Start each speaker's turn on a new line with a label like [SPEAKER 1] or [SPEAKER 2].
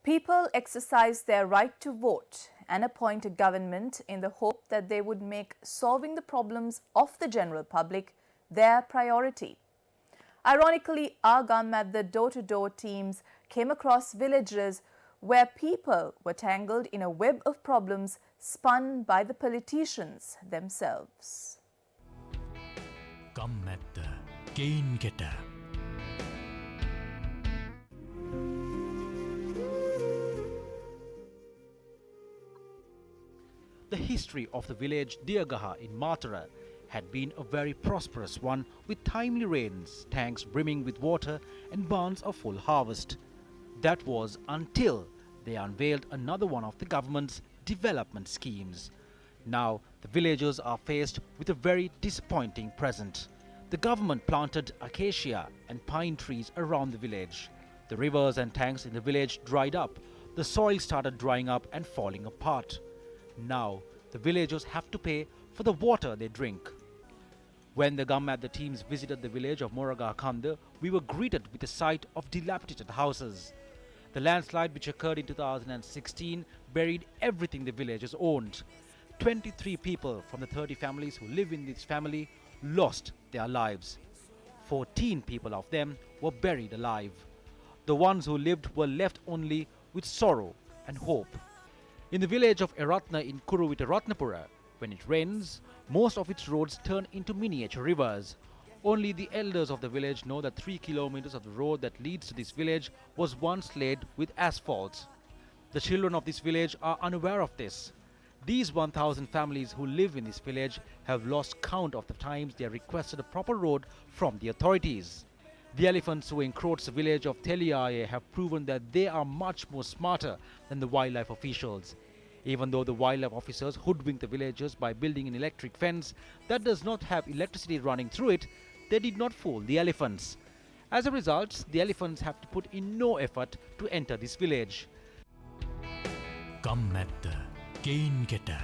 [SPEAKER 1] People exercise their right to vote and appoint a government in the hope that they would make solving the problems of the general public their priority. Ironically, our Gammadda door-to-door teams came across villages where people were tangled in a web of problems spun by the politicians themselves.
[SPEAKER 2] Gammadda Gammadda. The history of the village Diagaha in Matara had been a very prosperous one, with timely rains, tanks brimming with water and barns of full harvest. That was until they unveiled another one of the government's development schemes. Now the villagers are faced with a very disappointing present. The government planted acacia and pine trees around the village. The rivers and tanks in the village dried up. The soil started drying up and falling apart. Now the villagers have to pay for the water they drink. When the Gammadda teams visited the village of Moragakhanda, we were greeted with a sight of dilapidated houses. The landslide which occurred in 2016 buried everything the villagers owned. 23 people from the 30 families who live in this family lost their lives. 14 people of them were buried alive. The ones who lived were left only with sorrow and hope. In the village of Eratna in Kuruvita Ratnapura, when it rains, most of its roads turn into miniature rivers. Only the elders of the village know that 3 kilometers of the road that leads to this village was once laid with asphalt. The children of this village are unaware of this. These 1,000 families who live in this village have lost count of the times they requested a proper road from the authorities. The elephants who encroach the village of Teliaye have proven that they are much more smarter than the wildlife officials. Even though the wildlife officers hoodwinked the villagers by building an electric fence that does not have electricity running through it, they did not fool the elephants. As a result, the elephants have to put in no effort to enter this village. Gammadda Gammadda.